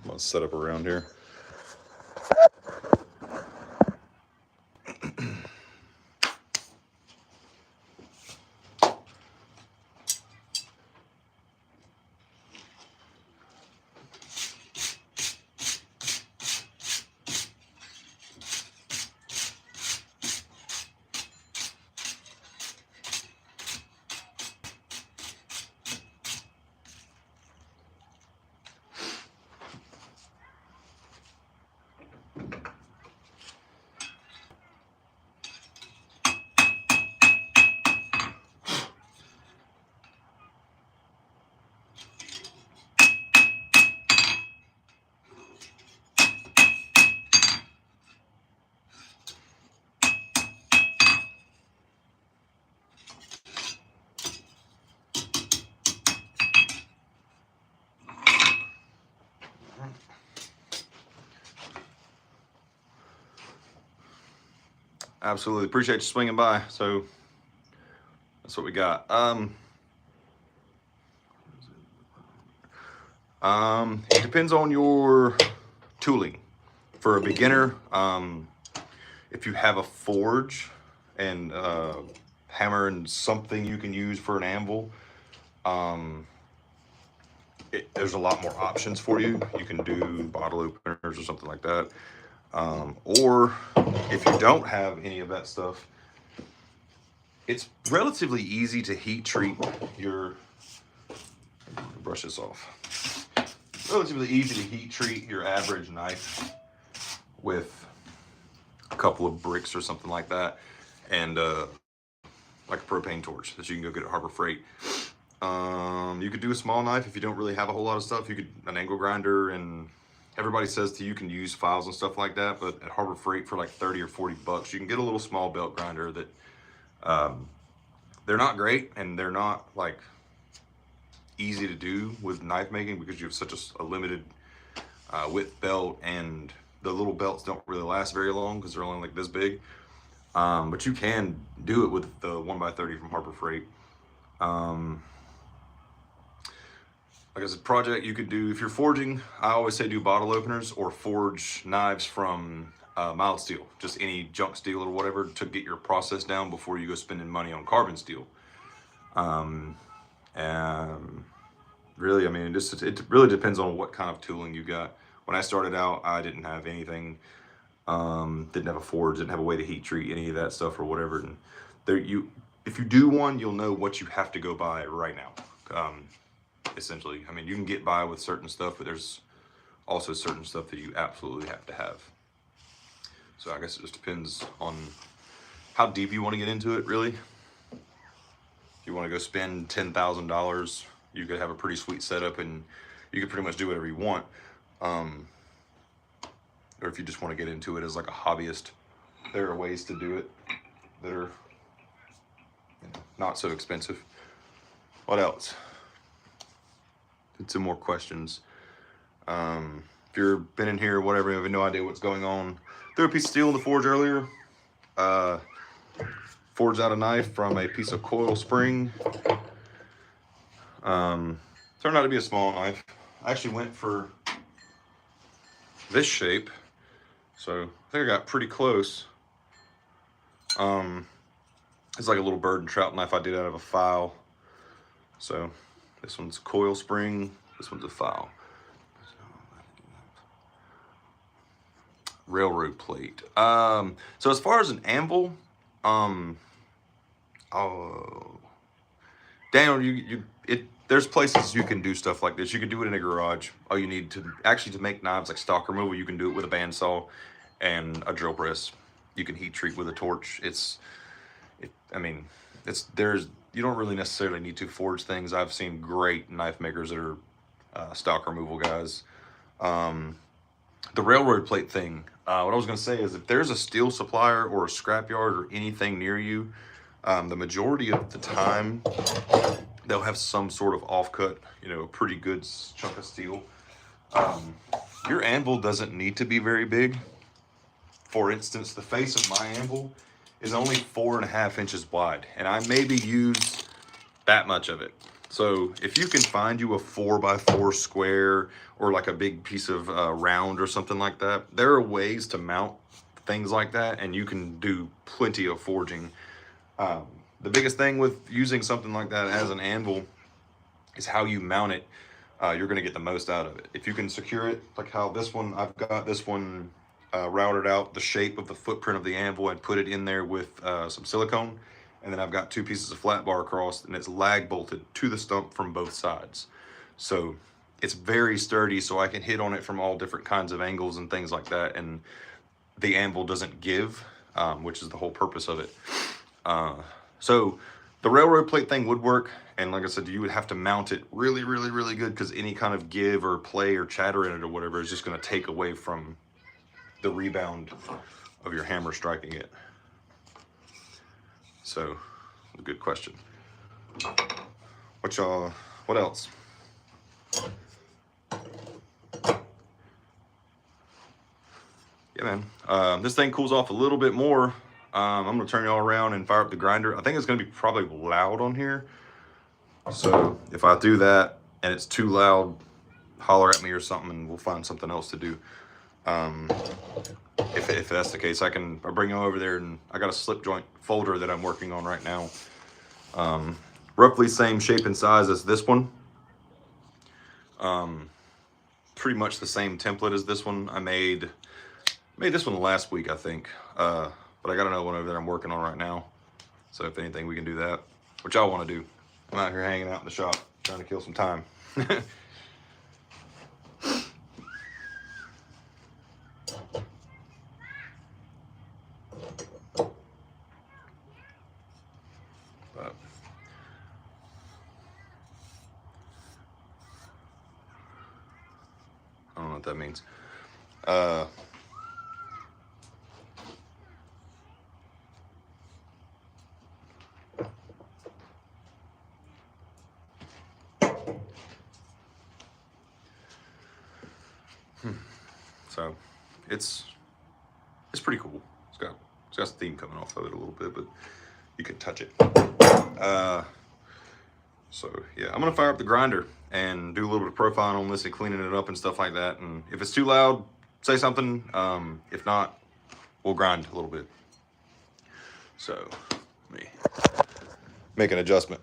my setup around here. Absolutely. Appreciate you swinging by. So that's what we got. It depends on your tooling. For a beginner, if you have a forge and hammer and something you can use for an anvil, there's a lot more options for you. You can do bottle openers or something like that. Or if you don't have any of that stuff, it's relatively easy to heat treat your, brush this off. Relatively easy to heat treat your average knife with a couple of bricks or something like that, and like a propane torch that you can go get at Harbor Freight. You could do a small knife if you don't really have a whole lot of stuff. You could an angle grinder, and everybody says to you can use files and stuff like that, but at Harbor Freight for like 30 or 40 bucks, you can get a little small belt grinder that they're not great and they're not like easy to do with knife making because you have such a limited width belt, and the little belts don't really last very long because they're only like this big. But you can do it with the 1x30 from Harbor Freight. Like I said, project you could do if you're forging. I always say do bottle openers or forge knives from mild steel, just any junk steel or whatever, to get your process down before you go spending money on carbon steel. And really, I mean, it really depends on what kind of tooling you got. When I started out, I didn't have anything. Didn't have a forge, didn't have a way to heat treat any of that stuff or whatever. And if you do one, you'll know what you have to go buy right now. Essentially, I mean, you can get by with certain stuff, but there's also certain stuff that you absolutely have to have. So I guess it just depends on how deep you want to get into it, really. If you want to go spend $10,000, you could have a pretty sweet setup and you could pretty much do whatever you want. Or if you just want to get into it as like a hobbyist, there are ways to do it that are, not so expensive. What else? Did some more questions. If you've been in here or whatever, you have no idea what's going on. Threw a piece of steel in the forge earlier. Forged out a knife from a piece of coil spring. Turned out to be a small knife. I actually went for this shape, so I think I got pretty close. It's like a little bird and trout knife I did out of a file. So this one's coil spring, this one's a file. Railroad plate. So as far as an anvil, Daniel, there's places you can do stuff like this. You can do it in a garage. All you need to make knives like stock removal, you can do it with a bandsaw and a drill press. You can heat treat with a torch. You don't really necessarily need to forge things. I've seen great knife makers that are stock removal guys. The railroad plate thing, what I was going to say is if there's a steel supplier or a scrapyard or anything near you, the majority of the time they'll have some sort of offcut, a pretty good chunk of steel. Your anvil doesn't need to be very big. For instance, the face of my anvil is only 4.5 inches wide, and I maybe use that much of it. So if you can find you a 4x4 square or like a big piece of round or something like that, there are ways to mount things like that, and you can do plenty of forging. The biggest thing with using something like that as an anvil is how you mount it. You're going to get the most out of it. If you can secure it, like how this one, I've got this one routed out the shape of the footprint of the anvil and put it in there with some silicone. And then I've got 2 pieces of flat bar across, and it's lag bolted to the stump from both sides. So it's very sturdy, so I can hit on it from all different kinds of angles and things like that. And the anvil doesn't give, which is the whole purpose of it. So the railroad plate thing would work. And like I said, you would have to mount it really, really, really good, because any kind of give or play or chatter in it or whatever is just going to take away from the rebound of your hammer striking it. So, good question. What else? Yeah, man. This thing cools off a little bit more I'm gonna turn y'all around and fire up the grinder. I think it's gonna be probably loud on here. So if I do that and it's too loud, holler at me or something and we'll find something else to do. If that's the case, I'll bring you over there, and I got a slip joint folder that I'm working on right now. Roughly same shape and size as this one. Pretty much the same template as this one. I made this one last week, I think. But I got another one over there I'm working on right now. So if anything, we can do that. What y'all want to do? I'm out here hanging out in the shop, trying to kill some time. But I don't know what that means. So it's pretty cool. It's got steam coming off of it a little bit, but you can touch it. So yeah, I'm gonna fire up the grinder and do a little bit of profiling on this and cleaning it up and stuff like that. And if it's too loud, say something. If not, we'll grind a little bit. So let me make an adjustment.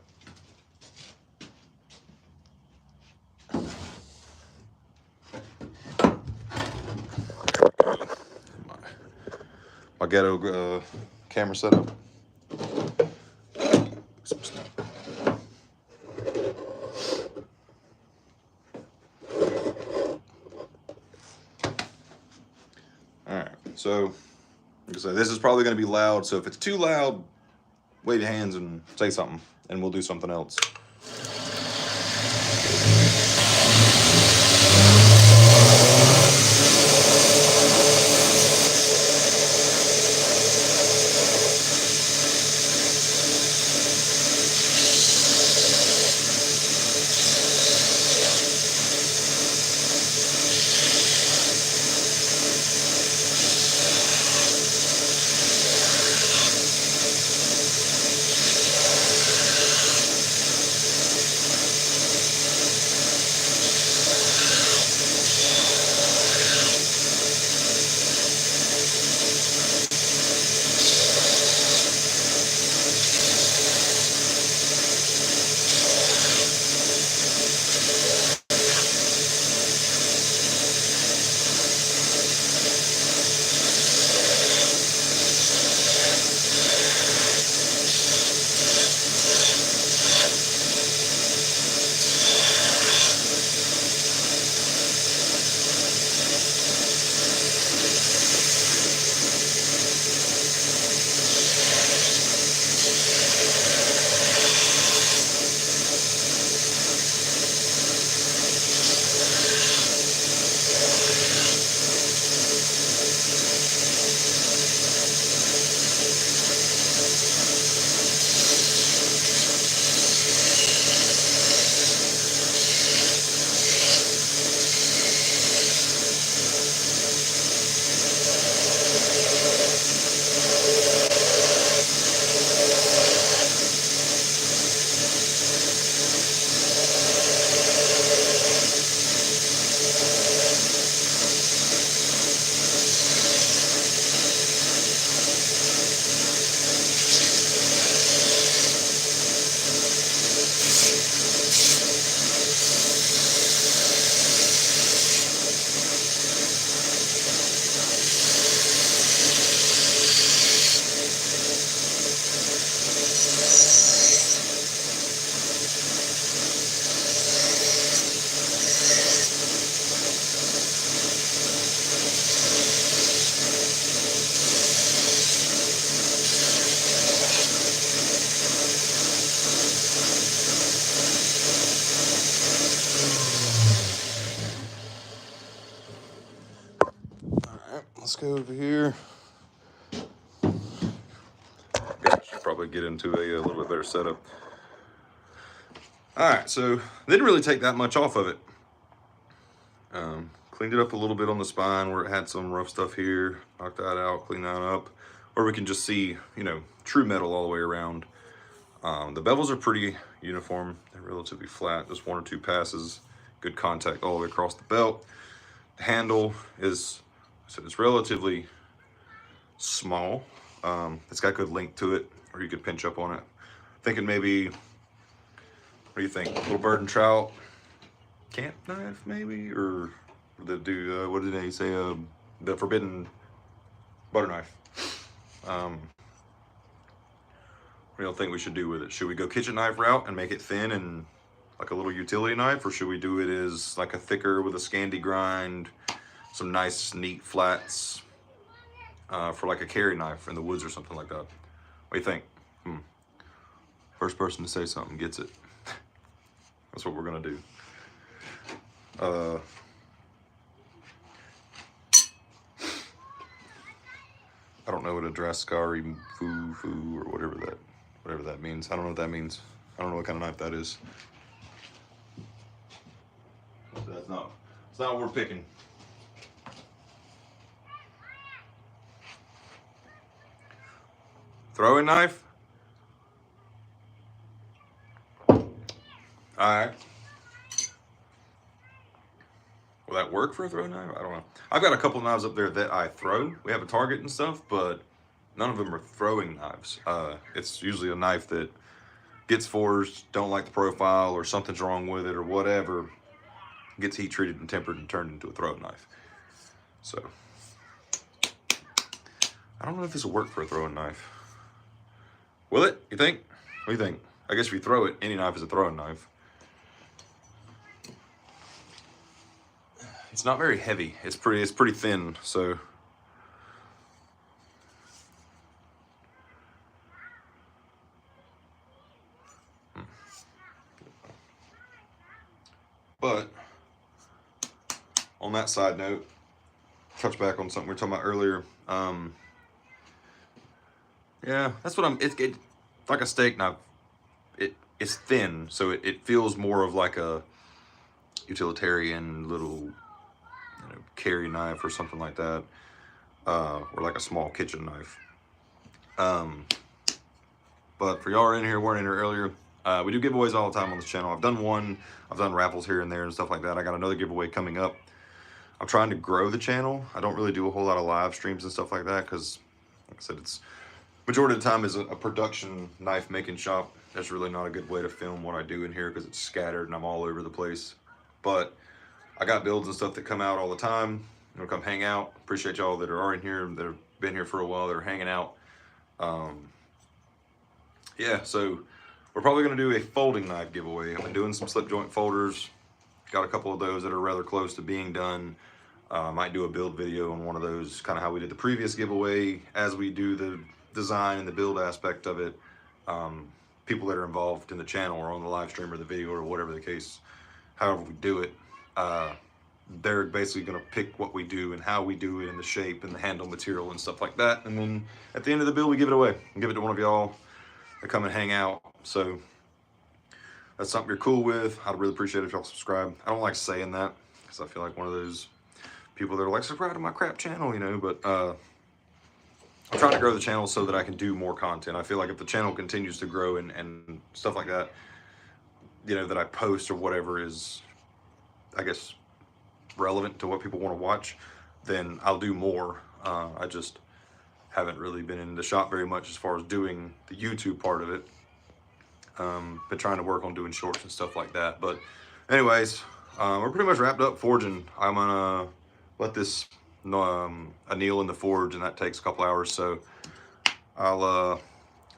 My ghetto camera setup. Alright, so like I said, this is probably going to be loud, so if it's too loud, wave your hands and say something, and we'll do something else. Let's go over here. I should probably get into a little bit better setup. All right, so didn't really take that much off of it. Cleaned it up a little bit on the spine where it had some rough stuff here. Knocked that out, cleaned that up. or we can just see, you know, true metal all the way around. The bevels are pretty uniform. They're relatively flat, just 1 or 2 passes, good contact all the way across the belt. The handle is, so it's relatively small. It's got good length to it, or you could pinch up on it. Thinking maybe, what do you think? Little bird and trout camp knife, maybe, or the do what did they say? The forbidden butter knife. What do you think we should do with it? Should we go kitchen knife route and make it thin and like a little utility knife, or should we do it as like a thicker with a Scandi grind, some nice neat flats for like a carry knife in the woods or something like that? What do you think? First person to say something gets it. That's what we're gonna do. I don't know what a Drascari foo or whatever that means. I don't know what that means. I don't know what kind of knife that is. It's not what we're picking. Throwing knife? Alright. Will that work for a throwing knife? I don't know. I've got a couple knives up there that I throw. We have a target and stuff, but none of them are throwing knives. It's usually a knife that gets forged, don't like the profile, or something's wrong with it, or whatever, gets heat treated and tempered and turned into a throwing knife. So, I don't know if this will work for a throwing knife. Will it? You think? What do you think? I guess if you throw it, any knife is a throwing knife. It's not very heavy. It's pretty thin, so. But on that side note, touch back on something we were talking about earlier. Yeah, that's what it's like a steak knife. It's thin, so it feels more of like a utilitarian little, carry knife or something like that, or like a small kitchen knife. But for y'all are in here, weren't in here earlier, we do giveaways all the time on this channel. I've done one, I've done raffles here and there and stuff like that. I got another giveaway coming up. I'm trying to grow the channel. I don't really do a whole lot of live streams and stuff like that because, like I said, it's majority of the time is a production knife making shop. That's really not a good way to film what I do in here because it's scattered and I'm all over the place. But I got builds and stuff that come out all the time. Come hang out. Appreciate y'all that are in here, that have been here for a while, that are hanging out. Yeah, so we're probably going to do a folding knife giveaway. I've been doing some slip joint folders. Got a couple of those that are rather close to being done. Might do a build video on one of those, kind of how we did the previous giveaway, as we do the design and the build aspect of it. People that are involved in the channel or on the live stream or the video or whatever the case, however we do it, they're basically going to pick what we do and how we do it and the shape and the handle material and stuff like that. And then at the end of the build, we give it away and give it to one of y'all that come and hang out. So that's something you're cool with. I'd really appreciate it if y'all subscribe. I don't like saying that because I feel like one of those people that are like, subscribe to my crap channel, but I'm trying to grow the channel so that I can do more content. I feel like if the channel continues to grow and stuff like that, that I post or whatever is, I guess, relevant to what people want to watch, then I'll do more. I just haven't really been in the shop very much as far as doing the YouTube part of it. Been trying to work on doing shorts and stuff like that. But anyways, we're pretty much wrapped up forging. I'm gonna let this anneal in the forge, and that takes a couple hours. So I'll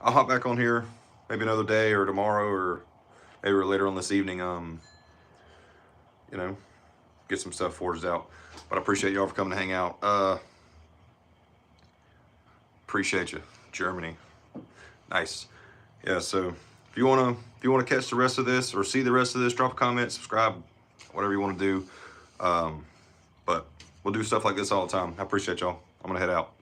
hop back on here maybe another day or tomorrow or maybe later on this evening. Get some stuff forged out. But I appreciate y'all for coming to hang out. Appreciate you, Germany. Nice. Yeah. So if you wanna catch the rest of this or see the rest of this, drop a comment, subscribe, whatever you want to do. But we'll do stuff like this all the time. I appreciate y'all. I'm gonna head out.